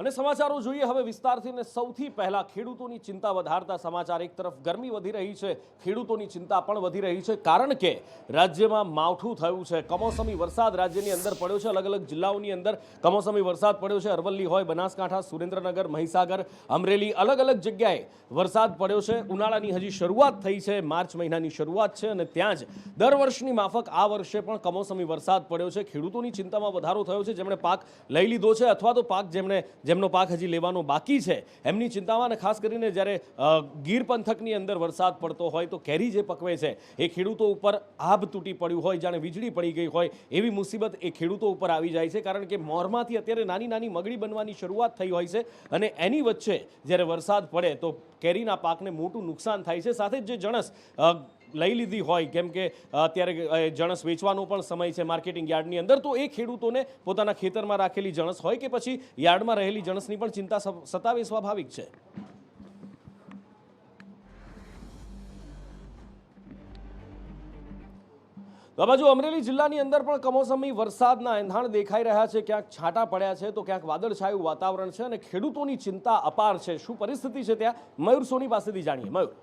અને સમાચારો જોઈએ હવે વિસ્તારથી ને સૌથી પહેલા ખેડૂતોની ચિંતા વધારતા સમાચાર. એક તરફ ગરમી વધી રહી છે, ખેડૂતોની ચિંતા પણ વધી રહી છે, કારણ કે રાજ્યમાં માવઠું થયું છે. કમોસમી વરસાદ રાજ્યની અંદર પડ્યો છે. અલગ અલગ જિલ્લાઓની અંદર કમોસમી વરસાદ પડ્યો છે. અરવલ્લી હોય, બનાસકાંઠા, સુરેન્દ્રનગર, મહીસાગર, અમરેલી, અલગ અલગ જગ્યાએ વરસાદ પડ્યો છે. ઉનાળાની હજી શરૂઆત થઈ છે, માર્ચ મહિનાની શરૂઆત છે, અને ત્યાં જ દર વર્ષની માફક આ વર્ષે પણ કમોસમી વરસાદ પડ્યો છે. ખેડૂતોની ચિંતામાં વધારો થયો છે. જેમણે પાક લઈ લીધો છે અથવા તો જેમનો પાક હજી લેવાનો બાકી છે એમની ચિંતામાં, અને ખાસ કરીને જ્યારે ગીર પંથકની અંદર વરસાદ પડતો હોય તો કેરી જે પકવે છે એ ખેડૂતો ઉપર આભ તૂટી પડ્યું હોય, જાણે વીજળી પડી ગઈ હોય એવી મુસીબત એ ખેડૂતો ઉપર આવી જાય છે. કારણ કે મોરમાંથી અત્યારે નાની નાની મગડી બનવાની શરૂઆત થઈ હોય છે, અને એની વચ્ચે જ્યારે વરસાદ પડે તો કેરીના પાકને મોટું નુકસાન થાય છે. સાથે જ જે જણસ લઈ લીધી હોય, કેમ કે અત્યારે જણસ વેચવાનો પણ સમય છે માર્કેટિંગ યાર્ડની અંદર, તો એ ખેડૂતોને પોતાના ખેતરમાં રાખેલી જણસ હોય કે પછી યાર્ડમાં રહેલી જણસની પણ ચિંતા સતાવે, સ્વાભાવિક છે. તો આ બાજુ અમરેલી જિલ્લાની અંદર પણ કમોસમી વરસાદના એંધાણ દેખાઈ રહ્યા છે. ક્યાંક છાંટા પડ્યા છે તો ક્યાંક વાદળછાયું વાતાવરણ છે, અને ખેડૂતોની ચિંતા અપાર છે. શું પરિસ્થિતિ છે ત્યાં, મયુર સોની પાસેથી જાણીએ. મયુર.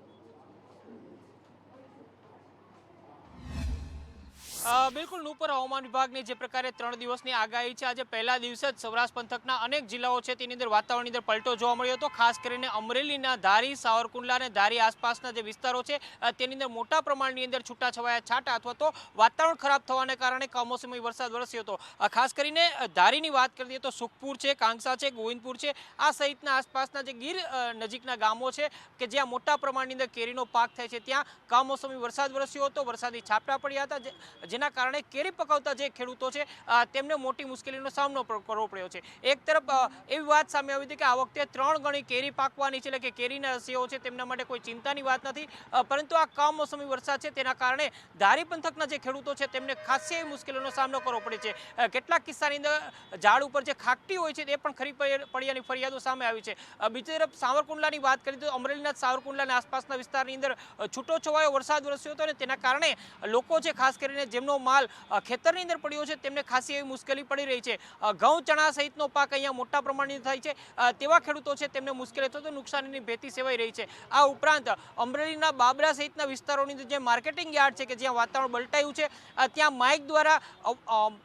બિલકુલ નુપુર, હવામાન વિભાગની જે પ્રકારે 3 દિવસની આગાહી છે, આજે પહેલા દિવસે જ સૌરાષ્ટ્ર પંથકના અનેક જિલ્લાઓ છે તેની અંદર વાતાવરણની અંદર પલટો જોવા મળ્યો હતો. ખાસ કરીને અમરેલીના ધારી, સાવરકુંડલા અને ધારી આસપાસના જે વિસ્તારો છે તેની અંદર મોટા પ્રમાણની અંદર છૂટાછવાયા છાંટા અથવા તો વાતાવરણ ખરાબ થવાને કારણે કમોસમી વરસાદ વરસ્યો હતો. ખાસ કરીને ધારીની વાત કરીએ તો સુખપુર છે, કાંગસા છે, ગોવિંદપુર છે, આ સહિતના આસપાસના જે ગીર નજીકના ગામો છે કે જ્યાં મોટા પ્રમાણની અંદર કેરીનો પાક થાય છે ત્યાં કમોસમી વરસાદ વરસ્યો હતો. વરસાદી છાપટા પડ્યા હતા, જેના કારણે કેરી પકવતા જે ખેડૂતો છે તેમને મોટી મુશ્કેલીનો સામનો કરવો પડ્યો છે. એક તરફ એવી વાત સામે આવી હતી કે આ વખતે 3 ગણી કેરી પાકવાની છે, એટલે કે કેરીના રસીઓ છે તેમના માટે કોઈ ચિંતાની વાત નથી, પરંતુ આ કમોસમી વરસાદ છે તેના કારણે ધારી પંથકના જે ખેડૂતો છે તેમને ખાસી એવી મુશ્કેલીનો સામનો કરવો પડે છે. કેટલાક કિસ્સાની અંદર ઝાડ ઉપર જે ખાકટી હોય છે તે પણ ખરી પડ્યાની ફરિયાદો સામે આવી છે. બીજી તરફ સાવરકુંડલાની વાત કરીએ તો અમરેલીના સાવરકુંડલા અને આસપાસના વિસ્તારની અંદર છૂટો છવાયો વરસાદ વરસ્યો હતો, અને તેના કારણે લોકો છે ખાસ કરીને જેમનો માલ ખેતરની અંદર પડ્યો છે તેમને ખાસી એવી મુશ્કેલી પડી રહી છે. ઘઉં, ચણા સહિતનો પાક અહીંયા મોટા પ્રમાણની થાય છે તેવા ખેડૂતો છે તેમને મુશ્કેલી થતો નુકસાનીની ભીતિ સેવાઈ રહી છે. આ ઉપરાંત અમરેલીના બાબરા સહિતના વિસ્તારોની અંદર જે માર્કેટિંગ યાર્ડ છે કે જ્યાં વાતાવરણ બલટાયું છે ત્યાં માઇક દ્વારા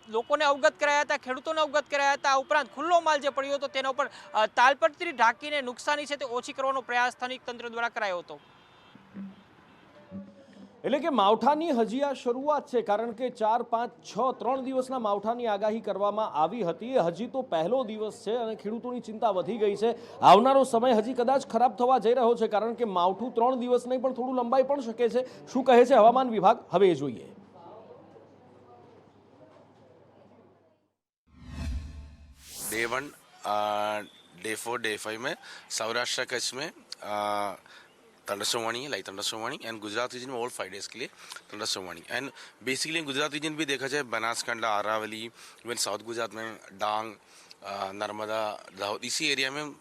લોકોને અવગત કરાયા હતા, ખેડૂતોને અવગત કરાયા હતા. આ ઉપરાંત ખુલ્લો માલ જે પડ્યો હતો તેના ઉપર તાલપત્રી ઢાંકીને નુકસાની છે તે ઓછી કરવાનો પ્રયાસ સ્થાનિક તંત્ર દ્વારા કરાયો હતો. એટલે કે માવઠાની હજી આ શરૂઆત છે, કારણ કે 4, 5, 6, 3 દિવસના માવઠાની આગાહી કરવામાં આવી હતી. હજી તો પહેલો દિવસ છે અને ખેડૂતોની ચિંતા વધી ગઈ છે. આવનારો સમય હજી કદાચ ખરાબ થવા જઈ રહ્યો છે, કારણ કે માવઠું 3 દિવસ નહીં પણ થોડું લંબાઈ પણ શકે છે. શું કહે છે હવામાન વિભાગ, હવે એ જોઈએ. डे 1, डे 4, डे 5 में सौराष्ट्र कच्छ में थंडरस्टॉर्म वार्निंग है, light thunderstorm warning, and Gujarat region में ऑल 5 डेज के लिए thunderstorm warning. And basically Gujarat region भी देखा जाए, बनासकांठा, अरावली, इवन साउथ गुजरात में डांग, नर्मदा, दाहोद, इसी एरिया में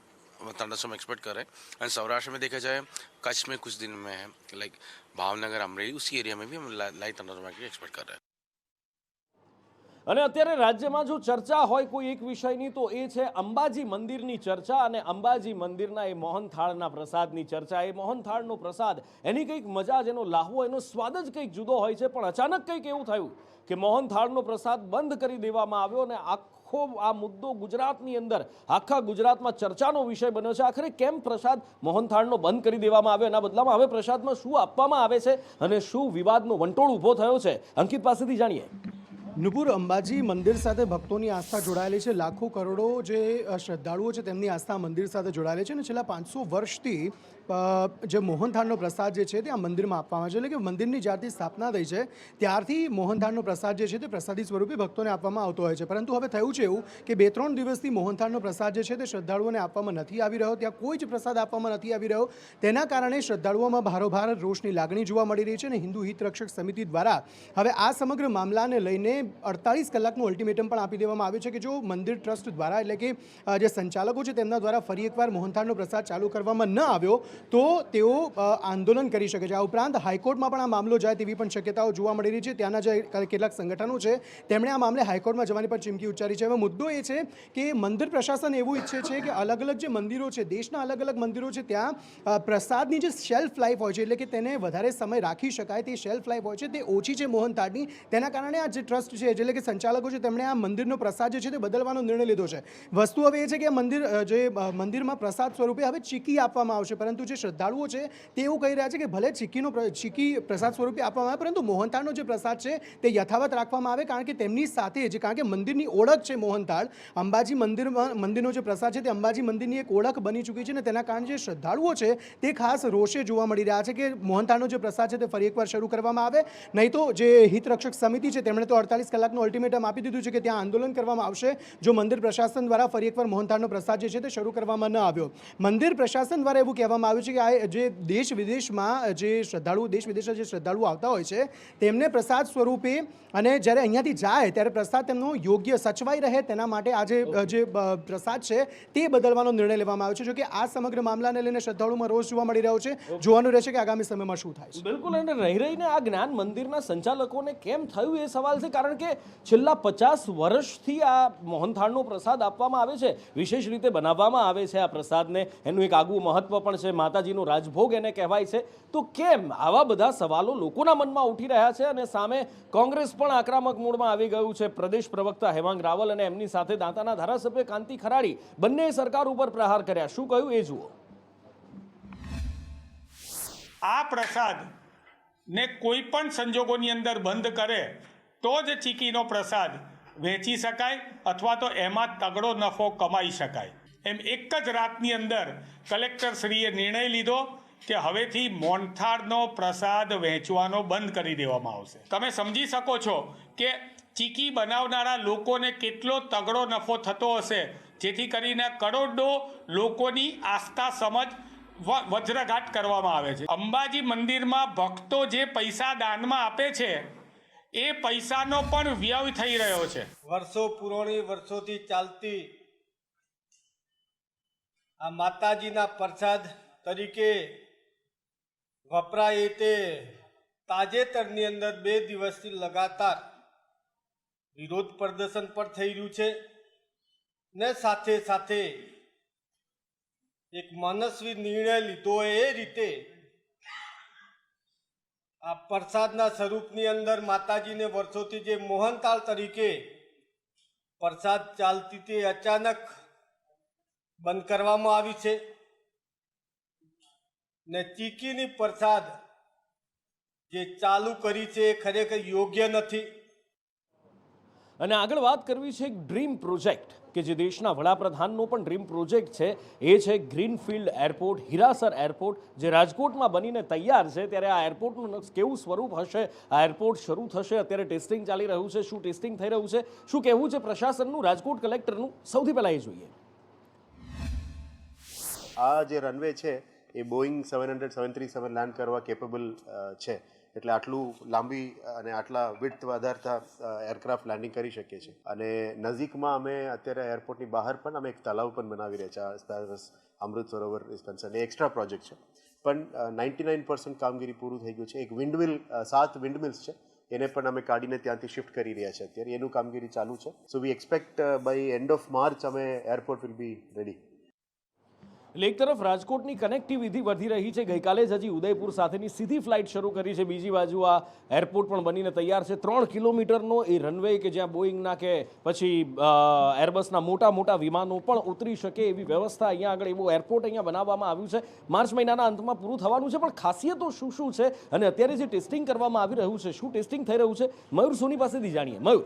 थंडरस्टॉर्म एक्सपेक्ट कर रहे हैं. एंड सौराष्ट्र में देखा जाए कच्छ में कुछ दिन में है, लाइक भावनगर, अमरेली, उसी एरिया में भी हम लाइट थंडरस्टॉर्म एक्सपेक्ट कर रहे हैं. અને અત્યારે રાજ્યમાં જો ચર્ચા હોય કોઈ એક વિષયની તો એ છે અંબાજી મંદિરની ચર્ચા, અને અંબાજી મંદિરના એ મોહનથાળના પ્રસાદની ચર્ચા. એ મોહનથાળનો પ્રસાદ, એની કંઈક મજા, જેનો લાહવો, એનો સ્વાદ જ કંઈક જુદો હોય છે. પણ અચાનક કંઈક એવું થયું કે મોહનથાળનો પ્રસાદ બંધ કરી દેવામાં આવ્યો, અને આખો આ મુદ્દો ગુજરાતની અંદર, આખા ગુજરાતમાં ચર્ચાનો વિષય બન્યો છે. આખરે કેમ પ્રસાદ મોહનથાળનો બંધ કરી દેવામાં આવ્યો, એના બદલામાં હવે પ્રસાદમાં શું આપવામાં આવે છે અને શું વિવાદનો વંટોળ ઊભો થયો છે, અંકિત પાસેથી જાણીએ. નુપુર, અંબાજી મંદિર સાથે ભક્તોની આસ્થા જોડાયેલી છે. લાખો કરોડો જે શ્રદ્ધાળુઓ છે તેમની આસ્થા મંદિર સાથે જોડાયેલી છે, અને છેલ્લા 500 વર્ષથી જે મોહનથાળનો પ્રસાદ જે છે તે આ મંદિરમાં આપવામાં આવે છે. એટલે કે મંદિરની જ્યારથી સ્થાપના થઈ છે ત્યારથી મોહનથાળનો પ્રસાદ જે છે તે પ્રસાદી સ્વરૂપે ભક્તોને આપવામાં આવતો હોય છે. પરંતુ હવે થયું છે એવું કે 2-3 દિવસથી મોહનથાળનો પ્રસાદ જે છે તે શ્રદ્ધાળુઓને આપવામાં નથી આવી રહ્યો, ત્યાં કોઈ જ પ્રસાદ આપવામાં નથી આવી રહ્યો. તેના કારણે શ્રદ્ધાળુઓમાં ભારોભાર રોષની લાગણી જોવા મળી રહી છે, અને હિન્દુ હિત રક્ષક સમિતિ દ્વારા હવે આ સમગ્ર મામલાને લઈને 48 કલાકનું અલ્ટિમેટમ પણ આપી દેવામાં આવ્યું છે કે જો મંદિર ટ્રસ્ટ દ્વારા એટલે કે જે સંચાલકો છે તેમના દ્વારા ફરી એકવાર મોહનથાળનો પ્રસાદ ચાલુ કરવામાં ન આવ્યો તો તેઓ આંદોલન કરી શકે છે. આ ઉપરાંત હાઈકોર્ટમાં પણ આ મામલો જાય તેવી પણ શક્યતાઓ જોવા મળી રહી છે. ત્યાંના જે કેટલાક સંગઠનો છે તેમણે આ મામલે હાઈકોર્ટમાં જવાની પણ ચીમકી ઉચ્ચારી છે. હવે મુદ્દો એ છે કે મંદિર પ્રશાસન એવું ઈચ્છે છે કે અલગ અલગ જે મંદિરો છે, દેશના અલગ અલગ મંદિરો છે, ત્યાં પ્રસાદની જે શેલ્ફ લાઈફ હોય છે એટલે કે તેને વધારે સમય રાખી શકાય તે શેલ્ફ લાઈફ હોય છે તે ઓછી છે મોહનથાળની. તેના કારણે આ જે ટ્રસ્ટ છે એટલે કે સંચાલકો છે તેમણે આ મંદિરનો પ્રસાદ જે છે તે બદલવાનો નિર્ણય લીધો છે. વસ્તુ હવે એ છે કે મંદિરમાં પ્રસાદ સ્વરૂપે હવે ચીકી આપવામાં આવશે, પરંતુ જે શ્રદ્ધાળુઓ છે તે એવું કહી રહ્યા છે કે ભલે ચીકી પ્રસાદ સ્વરૂપે આપવામાં આવે પરંતુ મોહનથાળનો જે પ્રસાદ છે તે યથાવત રાખવામાં આવે, કારણ કે તેમની સાથે કારણ કે મંદિરની ઓળખ છે મોહનથાળ. અંબાજી મંદિરનો જે પ્રસાદ છે તે અંબાજી મંદિરની એક ઓળખ બની ચૂકી છે અને તેના કારણે જે શ્રદ્ધાળુઓ છે તે ખાસ રોષે જોવા મળી રહ્યા છે કે મોહનથાળનો જે પ્રસાદ છે તે ફરી એકવાર શરૂ કરવામાં આવે, નહીં તો જે હિતરક્ષક સમિતિ છે તેમણે તો 48 કલાકનું અલ્ટિમેટમ આપી દીધું છે કે ત્યાં આંદોલન કરવામાં આવશે જો મંદિર પ્રશાસન દ્વારા ફરી એકવાર મોહનથાળનો પ્રસાદ જે છે તે શરૂ કરવામાં ન આવ્યો. મંદિર પ્રશાસન દ્વારા એવું કહેવામાં આવ્યું છે કે આ જે દેશ વિદેશમાં જે શ્રદ્ધાળુઓ આવતા હોય છે તેમને પ્રસાદ સ્વરૂપે અને જ્યારે અહીંયાથી જાય ત્યારે પ્રસાદ તેમનો યોગ્ય સચવાઈ રહે તેના માટે આ જે પ્રસાદ છે તે બદલવાનો નિર્ણય લેવામાં આવ્યો છે. જો કે આ સમગ્ર મામલાને લઈને શ્રદ્ધાળુઓમાં રોષ જોવા મળી રહ્યો છે. જોવાનું રહેશે કે આગામી સમયમાં શું થાય છે. બિલકુલ, અને રહીને આ જ્ઞાન મંદિરના સંચાલકોને કેમ થયું એ સવાલ છે, કારણ કે છેલ્લા 50 વર્ષથી આ મોહનથાળનો પ્રસાદ આપવામાં આવે છે, વિશેષ રીતે બનાવવામાં આવે છે આ પ્રસાદને. એનું એક આગવું મહત્વ પણ છે, માતાજીનો રાજભોગ એને કહેવાય છે. તો કેમ આવા બધા સવાલો લોકોના મનમાં ઉઠી રહ્યા છે અને સામે કોંગ્રેસ પણ આક્રમક મૂડમાં આવી ગયું છે. પ્રદેશ પ્રવક્તા હેમાંગ રાવલ અને એમની સાથે દાંતાના ધારાસભ્ય કાંતિ ખરાડી બંને સરકાર ઉપર પ્રહાર કર્યા. શું કહ્યું એ જુઓ. આ પ્રસાદ ને કોઈ પણ સંજોગોની અંદર બંધ કરે તો જ ચીકીનો પ્રસાદ વેચી શકાય અથવા તો એમાં તગડો નફો કમાઈ શકાય. એમ એક જ રાતની અંદર કલેક્ટરશ્રીએ નિર્ણય લીધો કે હવેથી મોહનથાળનો પ્રસાદ વહેંચવાનો બંધ કરી દેવામાં આવશે. તમે સમજી શકો છો કે ચીકી બનાવનારા લોકોને કેટલો તગડો નફો થતો હશે, જેથી કરીને કરોડો લોકોની આસ્થા સમજ વજ્રઘાત કરવામાં આવે છે. અંબાજી મંદિરમાં ભક્તો જે પૈસા દાનમાં આપે છે એ પૈસાનો પણ વ્યય થઈ રહ્યો છે. વર્ષો પુરાણી વર્ષોથી ચાલતી આ માતાજીના પ્રસાદ તરીકે વપરાય તે તાજેતરની અંદર 2 દિવસથી લગાતાર વિરોધ પ્રદર્શન પણ થઈ રહ્યું છે ને સાથે સાથે એક મનસ્વી નિર્ણય લીધો એ રીતે આ પ્રસાદના સ્વરૂપની અંદર માતાજીને વર્ષોથી જે મોહનથાળ તરીકે પ્રસાદ ચાલતી તે અચાનક બંધ કરવામાં આવી છે ને ચીકીની પ્રસાદ જે ચાલુ કરી છે એ ખરેખર યોગ્ય નથી. અને આગળ વાત કરવી છે એક ડ્રીમ પ્રોજેક્ટ કે જે દેશના વડાપ્રધાનનો પણ ડ્રીમ પ્રોજેક્ટ છે, એ છે ગ્રીનફિલ્ડ એરપોર્ટ, હીરાસર એરપોર્ટ, જે રાજકોટમાં બનીને તૈયાર છે. ત્યારે આ એરપોર્ટનું કેવું સ્વરૂપ હશે, આ એરપોર્ટ શરૂ થશે, અત્યારે ટેસ્ટિંગ ચાલી રહ્યું છે, શું ટેસ્ટિંગ થઈ રહ્યું છે, શું કહેવું છે પ્રશાસનનું, રાજકોટ કલેક્ટરનું, સૌથી પહેલાં એ જોઈએ. આ જે રનવે છે એ બોઈંગ 737 લેન્ડ કરવા કેપેબલ છે, એટલે આટલું લાંબી અને આટલા વિડ્થ વધારતા એરક્રાફ્ટ લેન્ડિંગ કરી શકીએ છીએ. અને નજીકમાં અમે અત્યારે એરપોર્ટની બહાર પણ અમે એક તલાવ પણ બનાવી રહ્યા છીએ. અમૃત સરોવર ઇઝ કન્સર્ન, એ એક્સ્ટ્રા પ્રોજેક્ટ છે, પણ 99% કામગીરી પૂરું થઈ ગયું છે. એક વિન્ડમિલ 7 વિન્ડમિલ્સ છે, એને પણ અમે કાઢીને ત્યાંથી શિફ્ટ કરી રહ્યા છે અત્યારે, એનું કામગીરી ચાલુ છે. So we expect by end of March અમે એરપોર્ટ વિલ બી રેડી. એટલે એક તરફ રાજકોટની કનેક્ટિવિટી વધી રહી છે, ગઈકાલે જ હજી ઉદયપુર સાથેની સીધી ફ્લાઇટ શરૂ કરી છે, બીજી બાજુ આ એરપોર્ટ પણ બનીને તૈયાર છે. 3 કિલોમીટરનો એ રનવે કે જ્યાં બોઈંગના કે પછી એરબસના મોટા મોટા વિમાનો પણ ઉતરી શકે એવી વ્યવસ્થા અહીંયા આગળ, એવું એરપોર્ટ અહીંયા બનાવવામાં આવ્યું છે. માર્ચ મહિનાના અંતમાં પૂરું થવાનું છે, પણ ખાસિયતો શું શું છે અને અત્યારે જે ટેસ્ટિંગ કરવામાં આવી રહ્યું છે, શું ટેસ્ટિંગ થઈ રહ્યું છે, મયુર સોની પાસેથી જાણીએ. મયુર.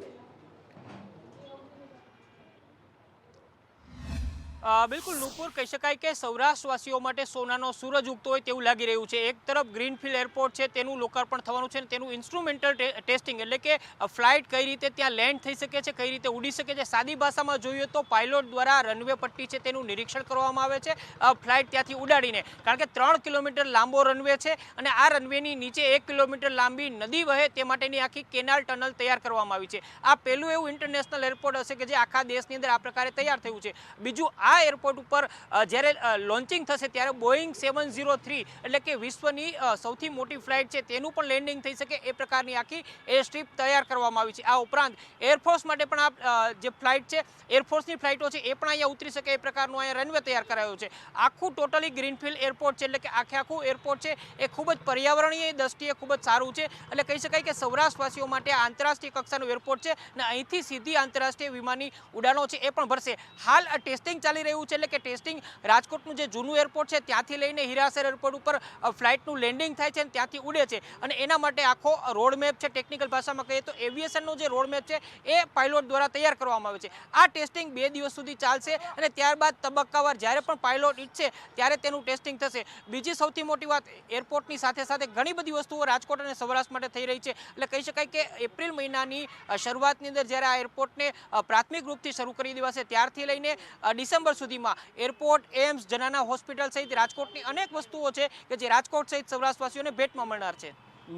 બિલકુલ નુપુર, કહી શકાય કે સૌરાષ્ટ્રવાસીઓ માટે સોનાનો સૂરજ ઉગતો હોય તેવું લાગી રહ્યું છે. એક તરફ ગ્રીનફિલ્ડ એરપોર્ટ છે તેનું લોકાર્પણ થવાનું છે અને તેનું ઇન્સ્ટ્રુમેન્ટલ ટેસ્ટિંગ એટલે કે ફ્લાઇટ કઈ રીતે ત્યાં લેન્ડ થઈ શકે છે, કઈ રીતે ઉડી શકે છે. સાદી ભાષામાં જોઈએ તો પાયલોટ દ્વારા રનવે પટ્ટી છે તેનું નિરીક્ષણ કરવામાં આવે છે ફ્લાઇટ ત્યાંથી ઉડાડીને, કારણ કે 3 કિલોમીટર લાંબો રનવે છે અને આ રનવેની નીચે 1 કિલોમીટર લાંબી નદી વહે તે માટેની આખી કેનાલ ટનલ તૈયાર કરવામાં આવી છે. આ પહેલું એવું ઇન્ટરનેશનલ એરપોર્ટ હશે કે જે આખા દેશની અંદર આ પ્રકારે તૈયાર થયું છે. બીજું, આ એરપોર્ટ ઉપર જ્યારે લોન્ચિંગ થશે ત્યારે બોઈંગ 703 એટલે કે વિશ્વની સૌથી મોટી ફ્લાઇટ છે તેનું પણ લેન્ડિંગ થઈ શકે એ પ્રકારની આખી એર સ્ટ્રીપ તૈયાર કરવામાં આવી છે. આ ઉપરાંત એરફોર્સ માટે પણ આ જે ફ્લાઇટ છે, એરફોર્સની ફ્લાઇટો છે એ પણ અહીંયા ઉતરી શકે એ પ્રકારનું અહીંયા રનવે તૈયાર કરાયું છે. આખું ટોટલી ગ્રીનફિલ્ડ એરપોર્ટ છે એટલે કે આખું એરપોર્ટ છે એ ખૂબ જ પર્યાવરણીય દ્રષ્ટિએ ખૂબ જ સારું છે. એટલે કહી શકાય કે સૌરાષ્ટ્રવાસીઓ માટે આંતરરાષ્ટ્રીય કક્ષાનું એરપોર્ટ છે અને અહીંથી સીધી આંતરરાષ્ટ્રીય વિમાની ઉડાનો છે એ પણ ભરશે. હાલ ટેસ્ટિંગ ચાલી રહ્યું છે એટલે કે ટેસ્ટિંગ રાજકોટનું જે જૂનું એરપોર્ટ છે ત્યાંથી લઈને હીરાસર એરપોર્ટ ઉપર ફ્લાઇટનું લેન્ડિંગ થાય છે અને ત્યાંથી ઉડે છે અને એના માટે આખો રોડ મેપ છે, ટેકનિકલ ભાષામાં કહીએ તો એવિએશનનો જે રોડ મેપ છે એ પાયલોટ દ્વારા તૈયાર કરવામાં આવે છે. આ ટેસ્ટિંગ 2 દિવસ સુધી ચાલશે અને ત્યારબાદ તબક્કાવાર જ્યારે પણ પાયલોટ ઈચ્છે ત્યારે તેનું ટેસ્ટિંગ થશે. બીજી સૌથી મોટી વાત, એરપોર્ટની સાથે સાથે ઘણી બધી વસ્તુઓ રાજકોટ અને સૌરાષ્ટ્ર માટે થઈ રહી છે. એટલે કહી શકાય કે એપ્રિલ મહિનાની શરૂઆતની અંદર જ્યારે આ એરપોર્ટને પ્રાથમિક રૂપથી શરૂ કરી દેવાશે ત્યારથી લઈને ડિસેમ્બર સુધીમાં એરપોર્ટ, એમ્સ, જનાના હોસ્પિટલ સહિત રાજકોટની અનેક વસ્તુઓ છે કે જે રાજકોટ સહિત સૌરાષ્ટ્રવાસીઓને ભેટમાં મળનાર છે.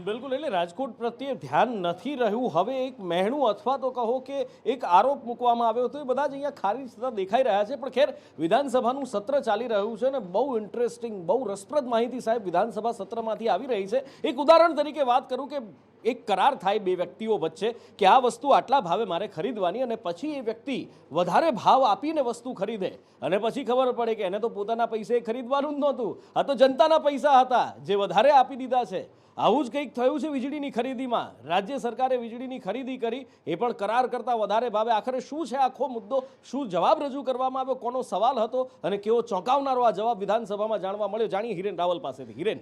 બિલકુલ, એટલે રાજકોટ પ્રત્યે ધ્યાન નથી રહ્યું. હવે એક મહેણું અથવા તો કહો કે એક આરોપ મૂકવામાં આવ્યો હતો, એ બધા જ અહીંયા ખારી થતા દેખાઈ રહ્યા છે. પણ ખેર, વિધાનસભાનું સત્ર ચાલી રહ્યું છે અને બહુ ઇન્ટરેસ્ટિંગ, બહુ રસપ્રદ માહિતી સાહેબ વિધાનસભા સત્રમાંથી આવી રહી છે. એક ઉદાહરણ તરીકે વાત કરું કે એક કરાર થાય 2 વ્યક્તિઓ વચ્ચે કે આ વસ્તુ આટલા ભાવે મારે ખરીદવાની, અને પછી એ વ્યક્તિ વધારે ભાવ આપીને વસ્તુ ખરીદે અને પછી ખબર પડે કે એને તો પોતાના પૈસે ખરીદવાનું જ નહોતું, આ તો જનતાના પૈસા હતા જે વધારે આપી દીધા છે. આવું જ કંઈક થયું છે વીજળીની ખરીદીમાં. રાજ્ય સરકારે વીજળીની ખરીદી કરી, એ પણ કરાર કરતાં વધારે ભાવે. આખરે શું છે આખો મુદ્દો, શું જવાબ રજૂ કરવામાં આવ્યો, કોનો સવાલ હતો અને કેવો ચોંકાવનારો આ જવાબ વિધાનસભામાં જાણવા મળ્યો, જાણીએ હિરેન રાવલ પાસેથી. હિરેન.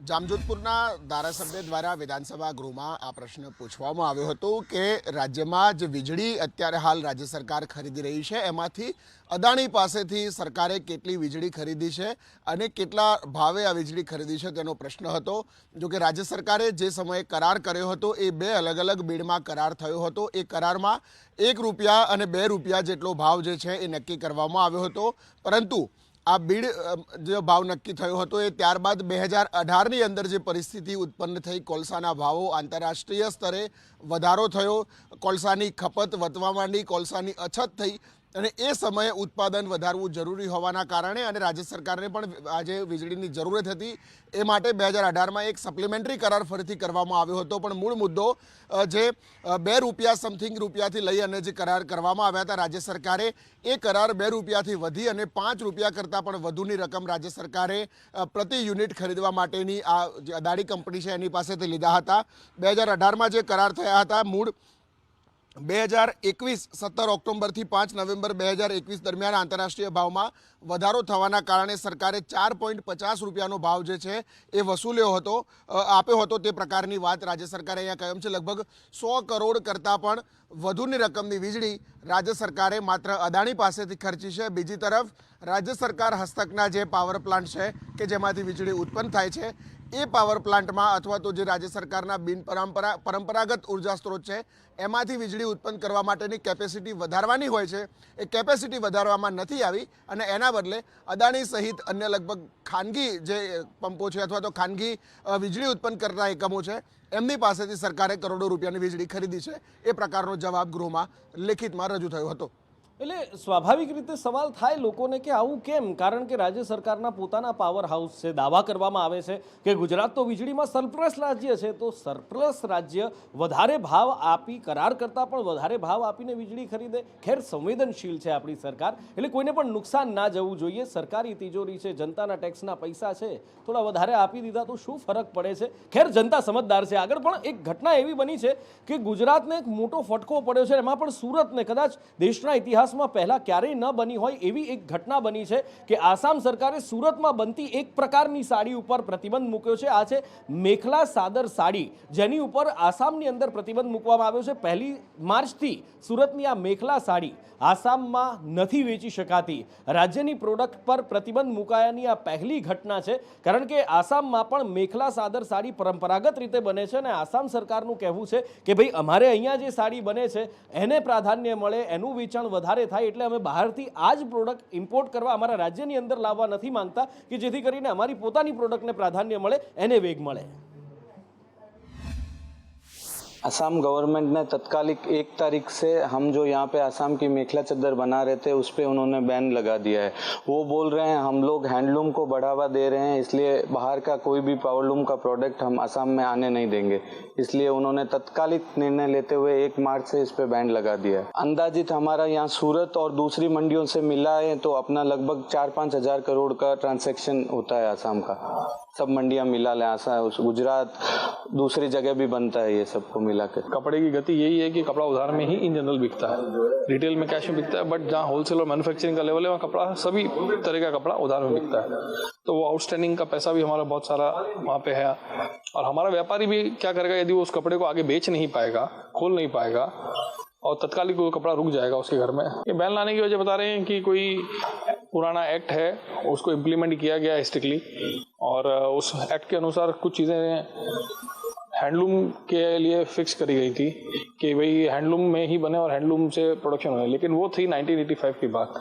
જામજોધપુરના ધારાસભ્ય દ્વારા વિધાનસભા ગૃહમાં આ પ્રશ્ન પૂછવામાં આવ્યો હતો કે રાજ્યમાં જે વીજળી અત્યારે હાલ રાજ્ય સરકાર ખરીદી રહી છે એમાંથી અદાણી પાસેથી સરકારે કેટલી વીજળી ખરીદી છે અને કેટલા ભાવે આ વીજળી ખરીદી છે તેનો પ્રશ્ન હતો. જો કે રાજ્ય સરકારે જે સમયે કરાર કર્યો હતો એ 2 અલગ અલગ બિડમાં કરાર થયો હતો. એ કરારમાં ₹1 અને ₹2 જેટલો ભાવ જે છે એ નક્કી કરવામાં આવ્યો હતો. પરંતુ આ બીડ જે ભાવ નક્કી થયો હતો એ ત્યારબાદ 2018ની અંદર જે પરિસ્થિતિ ઉત્પન્ન થઈ, કોલસાના ભાવો આંતરરાષ્ટ્રીય સ્તરે વધારો થયો, કોલસાની ખપત વધવા માંડી, કોલસાની અછત થઈ અને એ સમયે ઉત્પાદન વધારવું જરૂરી હોવાના કારણે અને રાજ્ય સરકારને પણ આજે વીજળીની જરૂરત હતી એ માટે 2018માં એક સપ્લિમેન્ટરી કરાર ફરીથી કરવામાં આવ્યો હતો. પણ મૂળ મુદ્દો જે ₹2 સમથિંગ રૂપિયાથી લઈ અને જે કરાર કરવામાં આવ્યા હતા, રાજ્ય સરકારે એ કરાર ₹2થી વધી અને ₹5 કરતાં પણ વધુની રકમ રાજ્ય સરકારે પ્રતિ યુનિટ ખરીદવા માટેની આ જે અદાણી કંપની છે એની પાસેથી લીધા હતા. 2018માં જે કરાર થયા હતા મૂળ 2021 17 ઓક્ટોબરથી 5 નવેમ્બર 2021 દરમિયાન આંતરરાષ્ટ્રીય ભાવમાં વધારો થવાના કારણે સરકારે ₹4.50નો ભાવ જે છે એ વસૂલ્યો હતો, આપ્યો હતો. તે પ્રકારની વાત રાજ્ય સરકારે અહીંયા કહ્યું છે. લગભગ 100 કરોડ કરતાં પણ વધુની રકમની વીજળી રાજ્ય સરકારે માત્ર અદાણી પાસેથી ખર્ચી છે. બીજી તરફ રાજ્ય સરકાર હસ્તકના જે પાવર પ્લાન્ટ છે કે જેમાંથી વીજળી ઉત્પન્ન થાય છે એ પાવર પ્લાન્ટમાં અથવા તો જે રાજ્ય સરકારના પરંપરાગત ઉર્જા સ્ત્રોત છે એમાંથી વીજળી ઉત્પન્ન કરવા માટેની કેપેસિટી વધારવાની હોય છે, એ કેપેસિટી વધારવામાં નથી આવી અને એના બદલે અદાણી સહિત અન્ય લગભગ ખાનગી જે પંપો છે અથવા તો ખાનગી વીજળી ઉત્પન્ન કરતા એકમો છે એમની પાસેથી સરકારે કરોડો રૂપિયાની વીજળી ખરીદી છે. એ પ્રકારનો જવાબ ગૃહમાં લેખિતમાં રજૂ થયો હતો. એટલે સ્વાભાવિક રીતે સવાલ થાય લોકોને કે આવું કેમ, કારણ કે રાજ્ય સરકારના પોતાના પાવર હાઉસ છે, દાવા કરવામાં આવે છે કે ગુજરાત તો વીજળીમાં સરપ્લસ રાજ્ય છે, તો સરપ્લસ રાજ્ય વધારે ભાવ આપી, કરાર કરતાં પણ વધારે ભાવ આપીને વીજળી ખરીદે. ખેર, સંવેદનશીલ છે આપણી સરકાર, એટલે કોઈને પણ નુકસાન ના જવું જોઈએ. સરકારી તિજોરી છે, જનતાના ટેક્સના પૈસા છે, થોડા વધારે આપી દીધા તો શું ફરક પડે છે. ખેર, જનતા સમજદાર છે. આગળ પણ એક ઘટના એવી બની છે કે ગુજરાતને એક મોટો ફટકો પડ્યો છે, એમાં પણ સુરતને કદાચ દેશના ઇતિહાસ ઇતિહાસમાં પહેલાં ક્યારેય ન બની હોય એવી એક ઘટના બની છે કે આસામ સરકારે સુરતમાં બનતી એક પ્રકારની સાડી ઉપર પ્રતિબંધ મૂક્યો છે. આ છે મેખલા સાદર સાડી, જેની ઉપર આસામની અંદર પ્રતિબંધ મૂકવામાં આવ્યો છે. 1 માર્ચથી સુરતની આ મેખલા સાડી આસામમાં નથી વેચી શકાતી. રાજ્યની પ્રોડક્ટ પર પ્રતિબંધ મુકાયાની આ પહેલી ઘટના છે, કારણ કે આસામમાં પણ મેખલા સાદર સાડી પરંપરાગત રીતે બને છે અને આસામ સરકારનું કહેવું છે કે ભાઈ અમારે અહીંયા જે સાડી બને છે એને પ્રાધાન્ય મળે, એનું વેચાણ વધારે થાય, એટલે અમે બહારથી આ જ પ્રોડક્ટ ઇમ્પોર્ટ કરવા અમારા રાજ્યની અંદર લાવવા નથી માંગતા કે જેથી કરીને અમારી પોતાની પ્રોડક્ટને પ્રાધાન્ય મળે, એને વેગ મળે. असम गवर्नमेंट ने तत्कालिक 1 तारीख से हम जो यहाँ पे असम की मेखला चद्दर बना रहे थे उस पे उन्होंने बैन लगा दिया है. वो बोल रहे हैं हम लोग हैंडलूम को बढ़ावा दे रहे हैं, इसलिए बाहर का कोई भी पावरलूम का प्रोडक्ट हम असम में आने नहीं देंगे. इसलिए उन्होंने तत्कालिक निर्णय लेते हुए 1 मार्च से इस पे बैन लगा दिया है. अंदाजित हमारा यहाँ सूरत और दूसरी मंडियों से मिला है तो अपना लगभग 4-5 हज़ार करोड़ का ट्रांसैक्शन होता है असम का. सब मंडियाँ मिला लें, आसाम, गुजरात, दूसरी जगह भी बनता है ये सबको मिला के. कपड़े की गति यही है कि कपड़ा उधार में ही इन जनरल बिकता है, रिटेल में कैश में बिकता है, बट जहाँ होलसेल और मैन्युफैक्चरिंग का लेवल है वहाँ कपड़ा सभी तरह का कपड़ा उधार में बिकता है. तो वो आउटस्टैंडिंग का पैसा भी हमारा बहुत सारा वहाँ पे है. और हमारा व्यापारी भी क्या करेगा, यदि वो उस कपड़े को आगे बेच नहीं पाएगा, खोल नहीं पाएगा और तत्कालिक वो कपड़ा रुक जाएगा उसके घर में. ये बैन लाने की वजह बता रहे हैं कि कोई पुराना एक्ट है उसको इम्प्लीमेंट किया गया है स्ट्रिक्टली, और उस एक्ट के अनुसार कुछ चीज़ें हैंडलूम के लिए फिक्स करी गई थी कि भाई हैंडलूम में ही बने और हैंडलूम से प्रोडक्शन हो, लेकिन वो थी 1985 की बात.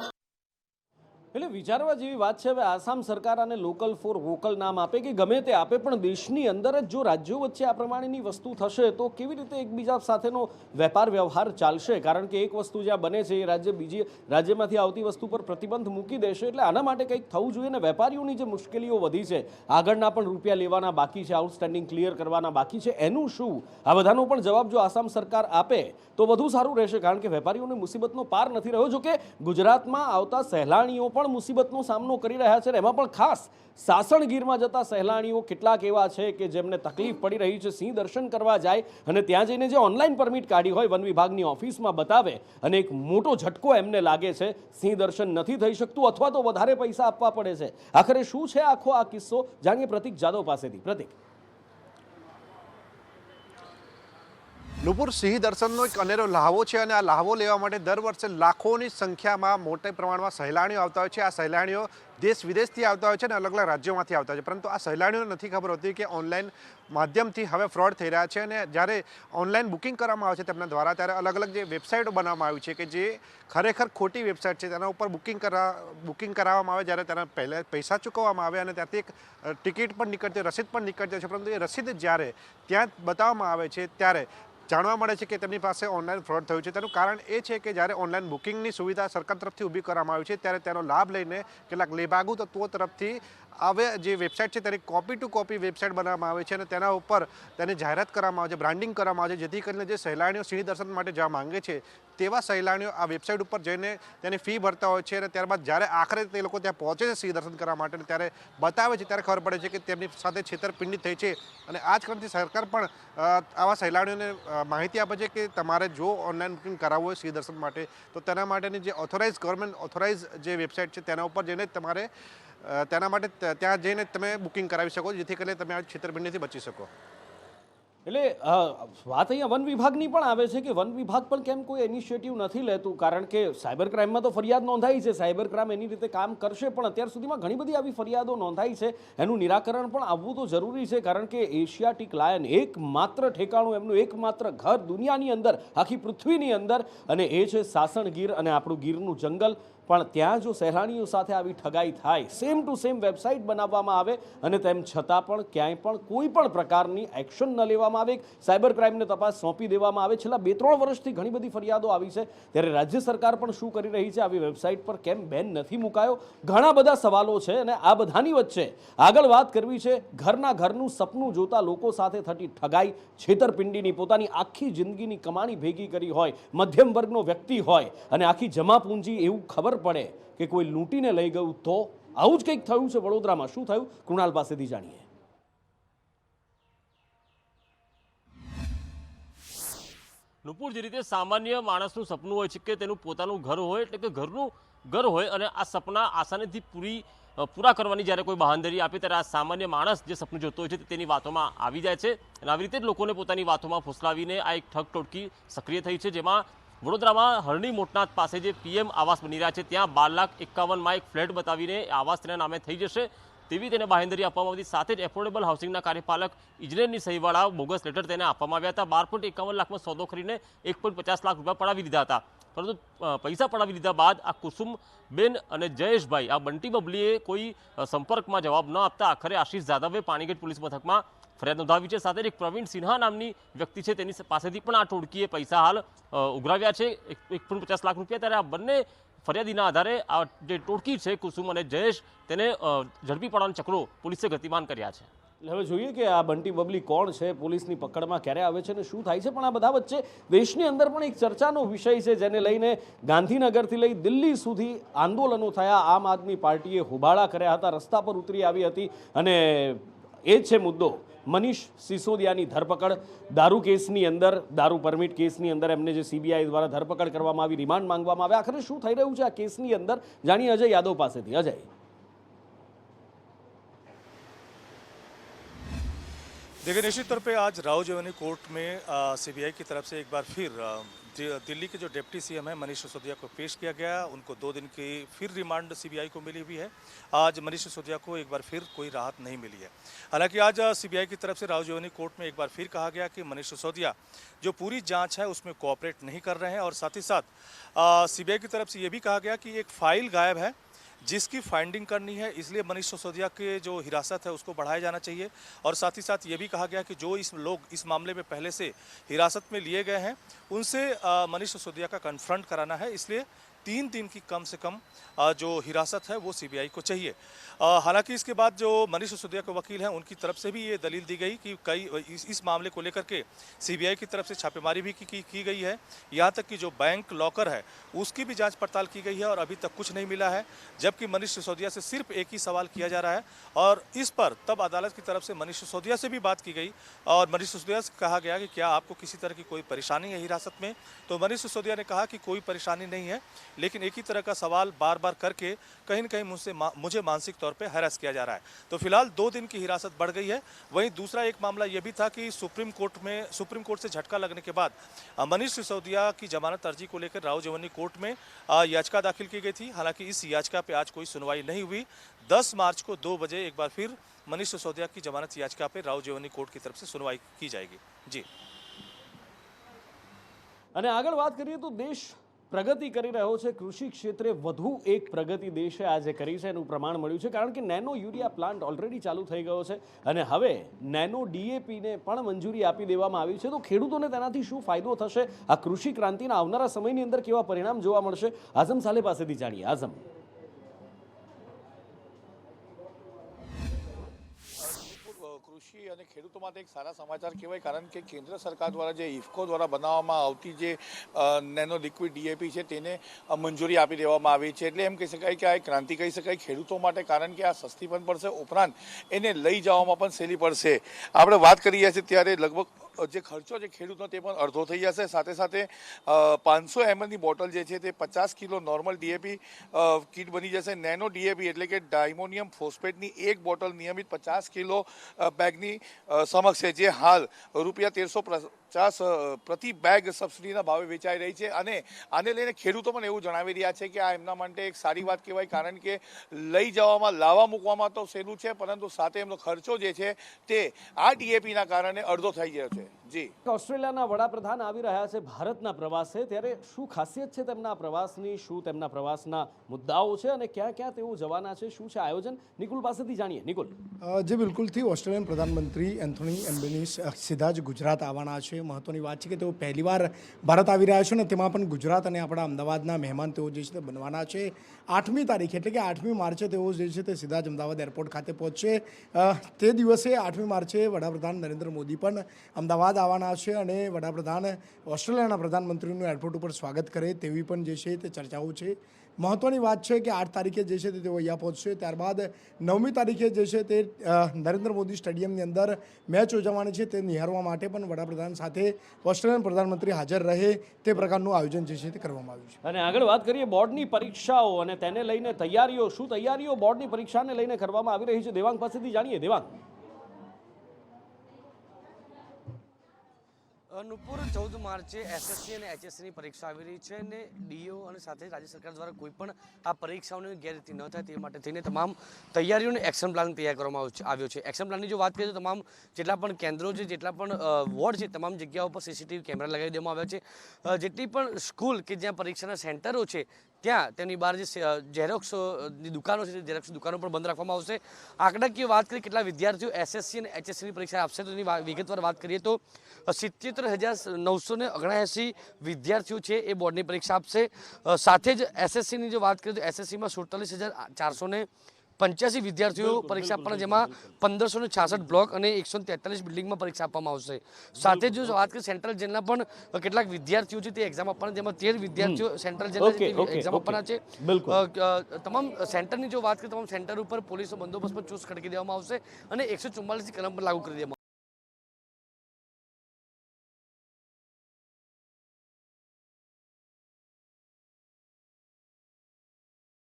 એટલે વિચારવા જેવી વાત છે. હવે આસામ સરકાર આને લોકલ ફોર વોકલ નામ આપે કે ગમે તે આપે, પણ દેશની અંદર જ જો રાજ્યો વચ્ચે આ પ્રમાણેની વસ્તુ થશે તો કેવી રીતે એકબીજા સાથેનો વેપાર વ્યવહાર ચાલશે? કારણ કે એક વસ્તુ જ્યાં બને છે એ રાજ્ય બીજી રાજ્યમાંથી આવતી વસ્તુ પર પ્રતિબંધ મૂકી દેશે. એટલે આના માટે કંઈક થવું જોઈએ ને. વેપારીઓની જે મુશ્કેલીઓ વધી છે, આગળના પણ રૂપિયા લેવાના બાકી છે, આઉટસ્ટેન્ડિંગ ક્લિયર કરવાના બાકી છે, એનું શું? આ બધાનો પણ જવાબ જો આસામ સરકાર આપે તો વધુ સારું રહેશે, કારણ કે વેપારીઓને મુસીબતનો પાર નથી રહ્યો. જો કે ગુજરાતમાં આવતા સહેલાણીઓ પણ મુસીબતનો સામનો કરી રહ્યા છે. એમાં પણ ખાસ સાસણગીરમાં જતા સહેલાણીઓ કેટલાક એવા છે કે જેમને તકલીફ પડી રહી છે. સિંહ દર્શન કરવા જાય અને ત્યાં જઈને જે ઓનલાઈન પરમિટ કાઢી હોય વન વિભાગની ઓફિસમાં બતાવે અને એક મોટો ઝટકો એમને લાગે છે, સિંહ દર્શન નથી થઈ શકતું અથવા તો વધારે પૈસા આપવા પડે છે. આખરે શું છે આખો આ કિસ્સો, જાણીએ પ્રતિક જાદવ પાસેથી. પ્રતિક. નુપુર, સિંહ દર્શનનો એક અનેરો લહાવો છે અને આ લહાવો લેવા માટે દર વર્ષે લાખોની સંખ્યામાં મોટા પ્રમાણમાં સહેલાણીઓ આવતા હોય છે. આ સહેલાણીઓ દેશ વિદેશથી આવતા હોય છે અને અલગ અલગ રાજ્યોમાંથી આવતા હોય છે, પરંતુ આ સહેલાણીઓને નથી ખબર હોતી કે ઓનલાઈન માધ્યમથી હવે ફ્રોડ થઈ રહ્યા છે. અને જ્યારે ઓનલાઈન બુકિંગ કરવામાં આવે છે તેમના દ્વારા, ત્યારે અલગ અલગ જે વેબસાઇટો બનાવવામાં આવી છે કે જે ખરેખર ખોટી વેબસાઇટ છે, તેના ઉપર બુકિંગ કરાવવામાં આવે, જ્યારે તેના પહેલાં પૈસા ચૂકવવામાં આવે અને ત્યાંથી એક ટિકિટ પણ નીકળતી, રસીદ પણ નીકળતી હોય છે, પરંતુ એ રસીદ જ્યારે ત્યાં બતાવવામાં આવે છે ત્યારે જાણવા મળે છે કે તેમની પાસે ઓનલાઈન ફ્રોડ થયું છે. તેનું કારણ એ છે કે જ્યારે ઓનલાઈન બુકિંગની સુવિધા સરકાર તરફથી ઊભી કરવામાં આવી છે ત્યારે તેનો લાભ લઈને કેટલાક લેભાગુ તત્વો તરફથી હવે જે વેબસાઇટ છે તેની કોપી ટુ કોપી વેબસાઇટ બનાવવામાં આવે છે અને તેના ઉપર તેની જાહેરાત કરવામાં આવે છે, બ્રાન્ડિંગ કરવામાં આવે છે, જેથી કરીને જે સહેલાણીઓ સિંહ દર્શન માટે જવા માંગે છે તેવા સહેલાણીઓ આ વેબસાઇટ ઉપર જઈને તેની ફી ભરતા હોય છે અને ત્યારબાદ જ્યારે આખરે તે લોકો ત્યાં પહોંચે છે સિંહ દર્શન કરવા માટે, ત્યારે બતાવે છે ત્યારે ખબર પડે છે કે તેમની સાથે છેતરપિંડી થઈ છે. અને આ જ કારણથી સરકાર પણ આવા સહેલાણીઓને માહિતી આપે છે કે તમારે જો ઓનલાઈન બુકિંગ કરાવવું હોય સિંહ દર્શન માટે તો તેના માટેની જે ગવર્મેન્ટ ઓથોરાઇઝ જે વેબસાઇટ છે તેના ઉપર જઈને તમારે તેના માટે ત્યાં જઈને તમે બુકિંગ કરાવી શકો, જેથી કરીને તમે આ છેતરપિંડીથી બચી શકો. એટલે વાત અહીંયા વન વિભાગની પણ આવે છે કે વન વિભાગ પણ કેમ કોઈ ઇનિશિયેટિવ નથી લેતું, કારણ કે સાયબર ક્રાઇમમાં તો ફરિયાદ નોંધાઈ છે, સાયબર ક્રાઇમ એની રીતે કામ કરશે, પણ અત્યાર સુધીમાં ઘણી બધી આવી ફરિયાદો નોંધાઈ છે. એનું નિરાકરણ પણ આવવું તો જરૂરી છે, કારણ કે એશિયાટિક લાયન એકમાત્ર ઠેકાણું, એમનું એકમાત્ર ઘર દુનિયાની અંદર, આખી પૃથ્વીની અંદર, અને એ છે સાસણગીર અને આપણું ગીરનું જંગલ. પણ ત્યાં જો સહેલાણીઓ સાથે આવી ઠગાઈ થાય, સેમ ટુ સેમ વેબસાઇટ બનાવવામાં આવે અને તેમ છતાં પણ ક્યાંય પણ કોઈ પણ પ્રકારની એક્શન ન લેવામાં આવે, સાયબર ક્રાઇમને તપાસ સોંપી દેવામાં આવે. છેલ્લા 2-3 વર્ષથી ઘણી બધી ફરિયાદો આવી છે, ત્યારે રાજ્ય સરકાર પણ શું કરી રહી છે? આવી વેબસાઇટ પર કેમ બેન નથી મુકાયો? ઘણા બધા સવાલો છે અને આ બધાની વચ્ચે આગળ વાત કરવી છે ઘરનું સપનું જોતા લોકો સાથે થતી ઠગાઈ, છેતરપિંડીની. પોતાની આખી જિંદગીની કમાણી ભેગી કરી હોય, મધ્યમ વર્ગનો વ્યક્તિ હોય અને આખી જમા પૂંજી એવું ખબર પડે કે કોઈ લૂંટીને લઈ ગયું, તો આવું જ કંઈક થયું છે વડોદરામાં. શું થયું? કૃણાલ પાસેથી જાણીએ. નુપુર, જે રીતે સામાન્ય માણસનું સપનું હોય છે કે તેનું પોતાનું ઘર હોય, એટલે કે ઘરનું ઘર હોય, અને આ સપના આસાનીથી પૂરા કરવાની જ્યારે કોઈ બાંહેધરી આપે ત્યારે આ સામાન્ય માણસ જે સપનું જોતો હોય છે તેની વાતોમાં આવી જાય છે. અને આવી રીતે જ લોકોને પોતાની વાતોમાં ફૂસલાવીને આ એક ઠગ ટોટકી સક્રિય થઈ છે, જેમાં વડોદરામાં હરણી મોટનાથ પાસે જે પીએમ આવાસ બની રહ્યા છે ત્યાં 12,51,000માં એક ફ્લેટ બતાવીને આવાસ તેના નામે થઈ જશે તેવી તેને બાંહેધરી આપવામાં આવી. સાથે જ એફોર્ડેબલ હાઉસિંગના કાર્યપાલક ઇજનેરની સહીવાળા બોગસ લેટર તેને આપવામાં આવ્યા હતા. 12.51 લાખમાં સોદો કરીને 1.50 લાખ રૂપિયા પડાવી લીધા હતા. પરંતુ પૈસા પડાવી લીધા બાદ આ કુસુમબેન અને જયેશભાઈ, આ બંટી બબલીએ કોઈ સંપર્કમાં જવાબ ન આપતા આખરે આશીષ જાદવે પાણીગેટ પોલીસ મથકમાં ફરિયાદ નોંધાવી છે. સાથે જ એક પ્રવીણ સિન્હા નામની વ્યક્તિ છે તેની પાસેથી પણ આ ટોળકીએ પૈસા હાલ ઉઘરાવ્યા છે 1.50 લાખ રૂપિયા. ત્યારે આ બંને ફરિયાદીના આધારે આ જે ટોળકી છે કુસુમ અને જયેશ તેને ઝડપી પાડવાના ચક્રો પોલીસે ગતિમાન કર્યા છે. હવે જોઈએ કે આ બંટી બબલી કોણ છે, પોલીસની પકડમાં ક્યારે આવે છે અને શું થાય છે. પણ આ બધા વચ્ચે દેશની અંદર પણ એક ચર્ચાનો વિષય છે જેને લઈને ગાંધીનગરથી લઈ દિલ્હી સુધી આંદોલનો થયા. આમ આદમી પાર્ટીએ હોબાળા કર્યા હતા, રસ્તા પર ઉતરી આવી હતી, અને એ છે મુદ્દો મનીષ સિસોદિયાની ધરપકડ. દારૂ કેસની અંદર, દારૂ પરમિટ કેસની અંદર એમને જે સીબીઆઈ દ્વારા ધરપકડ કરવામાં આવી, રિમાન્ડ માંગવામાં આવ્યા. આખરે શું થઈ રહ્યું છે આ કેસની અંદર, જાણીએ અજય યાદવ પાસેથી. અજય, देखिए, निश्चित तौर पे आज राव जवानी कोर्ट में सीबीआई की तरफ से एक बार फिर दिल्ली के जो डिप्टी सीएम है मनीष सिसोदिया को पेश किया गया. उनको 2 दिन की फिर रिमांड सीबीआई को मिली हुई है. आज मनीष सिसोदिया को एक बार फिर कोई राहत नहीं मिली है. हालांकि आज सीबीआई की तरफ से राव जवानी कोर्ट में एक बार फिर कहा गया कि मनीष सिसोदिया जो पूरी जांच है उसमें कोऑपरेट नहीं कर रहे हैं, और साथ ही साथ सीबीआई की तरफ से ये भी कहा गया कि एक फाइल गायब है जिसकी फाइंडिंग करनी है, इसलिए मनीष सिसोदिया के जो हिरासत है उसको बढ़ाया जाना चाहिए. और साथ ही साथ ये भी कहा गया कि जो लोग इस मामले में पहले से हिरासत में लिए गए हैं उनसे मनीष सिसोदिया का कन्फ्रंट कराना है, इसलिए 3 दिन की कम से कम जो हिरासत है वो सीबीआई को चाहिए. हालांकि इसके बाद जो मनीष सिसोदिया के वकील हैं उनकी तरफ से भी ये दलील दी गई कि इस मामले को लेकर के सीबीआई की तरफ से छापेमारी भी की गई है. यहाँ तक कि जो बैंक लॉकर है उसकी भी जांच पड़ताल की गई है और अभी तक कुछ नहीं मिला है, जबकि मनीष सिसोदिया से सिर्फ एक ही सवाल किया जा रहा है. और इस पर तब अदालत की तरफ से मनीष सिसोदिया से भी बात की गई और मनीष सिसोदिया से कहा गया कि क्या आपको किसी तरह की कोई परेशानी है हिरासत में. तो मनीष सिसोदिया ने कहा कि कोई परेशानी नहीं है, लेकिन एक ही तरह का सवाल बार बार करके कहीं न कहीं मुझे मानसिक तौर पे हैरेस किया जा रहा है. तो फिलहाल 2 दिन की हिरासत बढ़ गई है. वहीं दूसरा एक मामला यह भी था कि सुप्रीम कोर्ट से झटका लगने के बाद मनीष सिसोदिया की जमानत अर्जी को लेकर राव जवानी कोर्ट में याचिका दाखिल की गई थी. हालांकि इस याचिका पे आज कोई सुनवाई नहीं हुई. 10 मार्च को 2 बजे एक बार फिर मनीष सिसोदिया की जमानत याचिका पे राव जवानी कोर्ट की तरफ से सुनवाई की जाएगी. जी, અને આગળ વાત કરીએ તો દેશ પ્રગતિ કરી રહ્યો છે. કૃષિ ક્ષેત્રે વધુ એક પ્રગતિ દેશે આજે કરી છે એનું પ્રમાણ મળ્યું છે, કારણ કે નેનો યુરિયા પ્લાન્ટ ઓલરેડી ચાલુ થઈ ગયો છે અને હવે નેનો ડીએપીને પણ મંજૂરી આપી દેવામાં આવી છે. તો ખેડૂતોને તેનાથી શું ફાયદો થશે, આ કૃષિ ક્રાંતિના આવનારા સમયની અંદર કેવા પરિણામ જોવા મળશે, આઝમ સાલે પાસેથી જાણીએ. આઝમ, કૃષિ અને ખેડૂતો માટે એક સારા સમાચાર કહેવાય, કારણ કે કેન્દ્ર સરકાર દ્વારા જે ઇફકો દ્વારા બનાવવામાં આવતી જે નેનો લિક્વિડ ડીએપી છે તેને મંજૂરી આપી દેવામાં આવી છે. એટલે એમ કહી શકાય કે આ એક ક્રાંતિ કહી શકાય ખેડૂતો માટે, કારણ કે આ સસ્તી પણ પડશે, ઉપરાંત એને લઈ જવામાં પણ સહેલી પડશે. આપણે વાત કરી રહ્યા છીએ ત્યારે લગભગ જે ખર્ચો છે ખેડૂતનો તે પણ અડધો થઈ જશે. સાથે સાથે 500 ml ની બોટલ જે છે તે 50 કિલો નોર્મલ ડીએપી કીટ બની જશે. નેનો ડીએપી એટલે કે ડાયમોનિયમ ફોસ્ફેટની એક બોટલ નિયમિત 50 કિલો બેગની સમક્ષ છે, જે હાલ ₹1350 પ્રતિ બેગ સબસિડીના ભાવે વેચાઈ રહી છે. અને આને લઈને ખેડૂતો પણ એવું જણાવી રહ્યા છે કે આ એમના માટે એક સારી વાત કહેવાય, કારણ કે લઈ જવામાં, લાવવા મૂકવામાં તો સહેલું છે, પરંતુ સાથે એમનો ખર્ચો જે છે તે આ ડીએપીના કારણે અડધો થઈ ગયો છે. જી, ઓસ્ટ્રેલિયાના વડાપ્રધાન આવી રહ્યા છે ભારતના પ્રવાસે, ત્યારે શું ખાસિયત છે તેમના પ્રવાસની, શું તેમના પ્રવાસના મુદ્દાઓ છે અને ક્યાં ક્યાં તેઓ જવાના છે, શું છે આયોજન, નિકુલ પાસેથી જાણીએ. નિકુલ, જે બિલકુલથી ઓસ્ટ્રેલિયન પ્રધાનમંત્રી એન્થોની એલ્બનીઝ સીધા જ ગુજરાત આવવાના છે. મહત્વની વાત છે કે તેઓ પહેલીવાર ભારત આવી રહ્યા છે અને તેમાં પણ ગુજરાત અને આપણા અમદાવાદના મહેમાન તેઓ જે છે તે બનવાના છે. 8મી તારીખે એટલે કે 8મી માર્ચે તેઓ જે છે તે સીધા જ અમદાવાદ એરપોર્ટ ખાતે પહોંચશે. તે દિવસે 8મી માર્ચે વડાપ્રધાન નરેન્દ્ર મોદી પણ અમદાવાદ આવવાના છે અને વડાપ્રધાન ઓસ્ટ્રેલિયાના પ્રધાનમંત્રીનું એરપોર્ટ ઉપર સ્વાગત કરે તેવી પણ જે છે તે ચર્ચાઓ છે. મહત્વની વાત છે કે 8 તારીખે જે છે તે તેઓ અહીંયા પહોંચશે. ત્યારબાદ 9મી તારીખે જે છે તે નરેન્દ્ર મોદી સ્ટેડિયમની અંદર મેચ યોજવાની છે તે નિહાળવા માટે પણ વડાપ્રધાન સાથે સાથે ઓસ્ટ્રેલિયન પ્રધાનમંત્રી હાજર રહે તે પ્રકારનું આયોજન જે છે તે કરવામાં આવ્યું છે. અને આગળ વાત કરીએ બોર્ડની પરીક્ષાઓ અને તેને લઈને તૈયારીઓ, શું તૈયારીઓ બોર્ડની પરીક્ષાને લઈને કરવામાં આવી રહી છે, દેવાંગ પાસેથી જાણીએ. દેવાંગ. નુપુર 14 માર્ચે એસએસસી અને એચએસસીની પરીક્ષા આવી રહી છે અને ડીઓ અને સાથે રાજ્ય સરકાર દ્વારા કોઈ પણ આ પરીક્ષાઓની ગેરરીતિ ન થાય તે માટે થઈને તમામ તૈયારીઓને એક્શન પ્લાન તૈયાર કરવામાં આવ્યો છે. એક્શન પ્લાનની જો વાત કરીએ તો તમામ જેટલા પણ કેન્દ્રો છે, જેટલા પણ વોર્ડ છે, તમામ જગ્યાઓ પર સીસીટીવી કેમેરા લગાવી દેવામાં આવ્યા છે. જેટલી પણ સ્કૂલ કે જ્યાં પરીક્ષાના સેન્ટરો છે ત્યાં તેની બહાર જે ઝેરોક્સની દુકાનો છે, ઝેરોક્સ દુકાનો પણ બંધ રાખવામાં આવશે. આંકડાકીય વાત કરીએ કેટલા વિદ્યાર્થીઓ એસએસસી અને એચએસસીની પરીક્ષા આપશે તો એની વિગતવાર વાત કરીએ તો 77,979 વિદ્યાર્થીઓ છે એ બોર્ડની પરીક્ષા આપશે. સાથે જ એસએસસીની જો વાત કરીએ તો એસએસસીમાં 47,485 વિદ્યાર્થીઓ પરીક્ષા આપવાના, જેમાં 1,566 બ્લોક અને 143 બિલ્ડિંગમાં પરીક્ષા આપવામાં આવશે. સાથે જ જો વાત કરીએ સેન્ટ્રલ જેલના પણ કેટલાક વિદ્યાર્થીઓ છે તે એક્ઝામ આપવાના, જેમાં 13 વિદ્યાર્થીઓ સેન્ટ્રલ જેલના એક્ઝામ આપવાના છે. તમામ સેન્ટરની જો વાત કરીએ તમામ સેન્ટર ઉપર પોલીસનો બંદોબસ્ત પણ ચુસ્ત ખડકી દેવામાં આવશે અને 144 કલમ પર લાગુ કરી દેવામાં